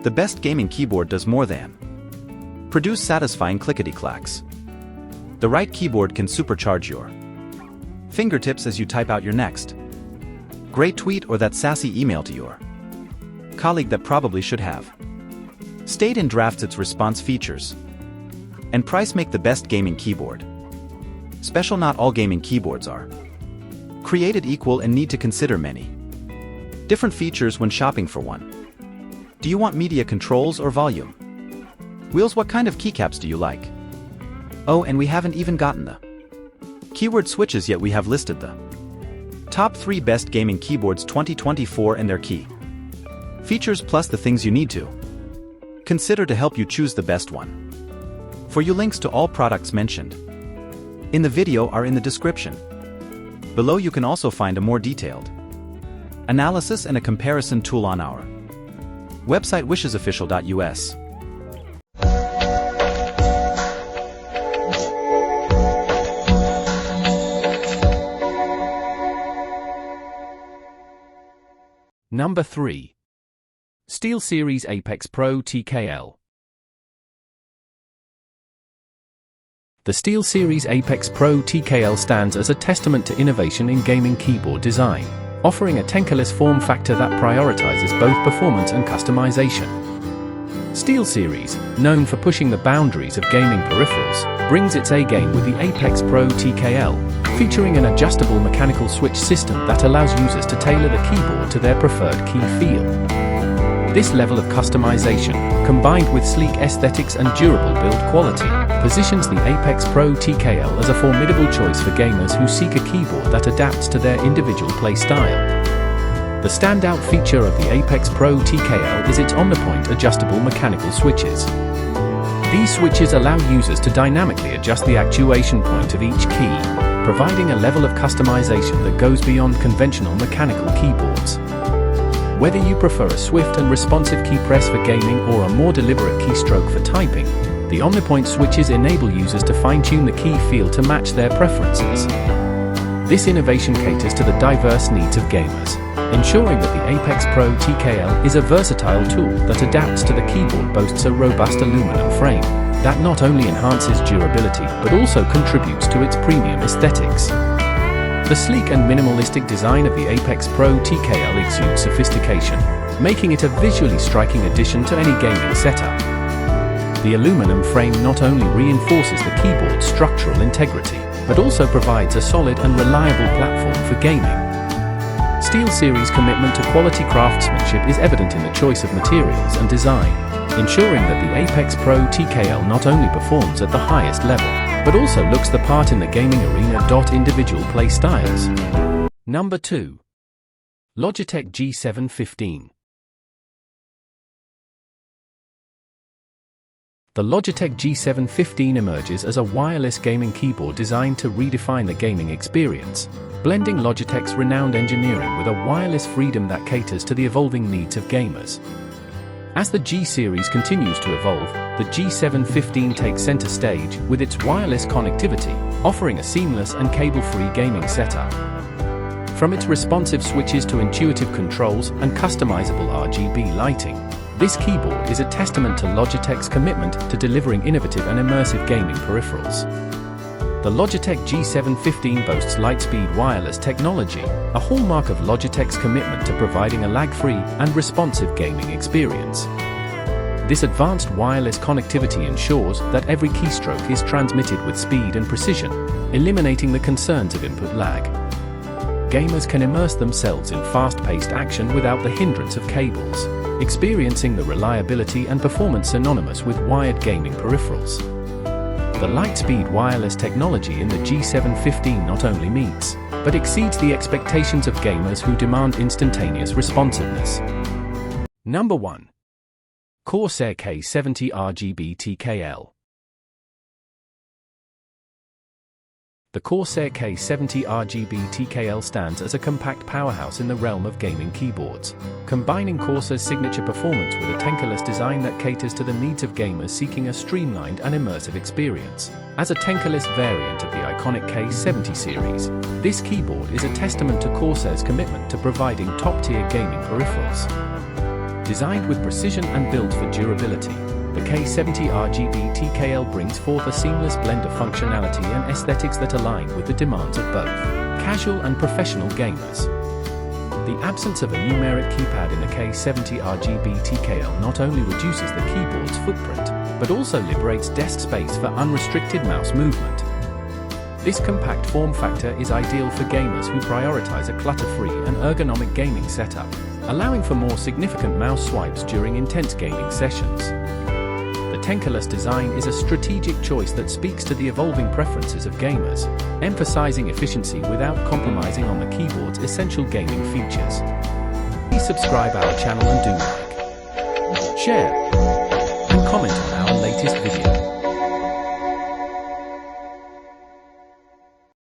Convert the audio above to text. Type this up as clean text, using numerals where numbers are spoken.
The best gaming keyboard does more than produce satisfying clickety-clacks. The right keyboard can supercharge your fingertips as you type out your next great tweet or that sassy email to your colleague that probably should have stayed in drafts. Its response features and price make the best gaming keyboard special. Not all gaming keyboards are created equal and need to consider many different features when shopping for one. Do you want media controls or volume wheels? What kind of keycaps do you like? Oh, and we haven't even gotten the keyword switches yet. We have listed the top 3 best gaming keyboards 2024 and their key features plus the things you need to consider to help you choose the best one. For you, links to all products mentioned in the video are in the description below. You can also find a more detailed analysis and a comparison tool on our website wishesofficial.us. Number 3. Steelseries Apex Pro Tkl. The Steelseries Apex Pro Tkl stands as a testament to innovation in gaming keyboard design, offering a tankless form factor that prioritizes both performance and customization. Steelseries, known for pushing the boundaries of gaming peripherals, brings its A-game with the Apex Pro Tkl, featuring an adjustable mechanical switch system that allows users to tailor the keyboard to their preferred key feel. This level of customization, combined with sleek aesthetics and durable build quality, positions the Apex Pro Tkl as a formidable choice for gamers who seek a keyboard that adapts to their individual play style. The standout feature of the Apex Pro Tkl is its on-the-point adjustable mechanical switches. These switches allow users to dynamically adjust the actuation point of each key, providing a level of customization that goes beyond conventional mechanical keyboards. Whether you prefer a swift and responsive key press for gaming or a more deliberate keystroke for typing, the on-the-point switches enable users to fine-tune the key feel to match their preferences. This innovation caters to the diverse needs of gamers, ensuring that the Apex Pro Tkl is a versatile tool that adapts to the keyboard. Boasts a robust aluminum frame that not only enhances durability but also contributes to its premium aesthetics. The sleek and minimalistic design of the Apex Pro Tkl exudes sophistication, making it a visually striking addition to any gaming setup. The aluminum frame not only reinforces the keyboard's structural integrity, but also provides a solid and reliable platform for gaming. Steelseries' commitment to quality craftsmanship is evident in the choice of materials and design, ensuring that the Apex Pro Tkl not only performs at the highest level, but also looks the part in the gaming arena. Individual play styles. Number 2. Logitech G715. The Logitech G715 emerges as a wireless gaming keyboard designed to redefine the gaming experience, blending Logitech's renowned engineering with a wireless freedom that caters to the evolving needs of gamers. As the G series continues to evolve, the G715 takes center stage with its wireless connectivity, offering a seamless and cable-free gaming setup. From its responsive switches to intuitive controls and customizable RGB lighting, this keyboard is a testament to Logitech's commitment to delivering innovative and immersive gaming peripherals. The Logitech G715 boasts Lightspeed wireless technology, a hallmark of Logitech's commitment to providing a lag-free and responsive gaming experience. This advanced wireless connectivity ensures that every keystroke is transmitted with speed and precision, eliminating the concerns of input lag. Gamers can immerse themselves in fast-paced action without the hindrance of cables, experiencing the reliability and performance synonymous with wired gaming peripherals. The Lightspeed wireless technology in the G715 not only meets, but exceeds the expectations of gamers who demand instantaneous responsiveness. Number 1. Corsair K70 RGB TKL. The Corsair K70 RGB TKL stands as a compact powerhouse in the realm of gaming keyboards, combining Corsair's signature performance with a tankless design that caters to the needs of gamers seeking a streamlined and immersive experience. As a tankless variant of the iconic K70 series, this keyboard is a testament to Corsair's commitment to providing top-tier gaming peripherals. Designed with precision and built for durability, the K70 RGB TKL brings forth a seamless blend of functionality and aesthetics that align with the demands of both casual and professional gamers. The absence of a numeric keypad in the K70 RGB TKL not only reduces the keyboard's footprint, but also liberates desk space for unrestricted mouse movement. This compact form factor is ideal for gamers who prioritize a clutter-free and ergonomic gaming setup, allowing for more significant mouse swipes during intense gaming sessions. The Tkl design is a strategic choice that speaks to the evolving preferences of gamers, emphasizing efficiency without compromising on the keyboard's essential gaming features. Please subscribe our channel and do like, share, and comment on our latest video.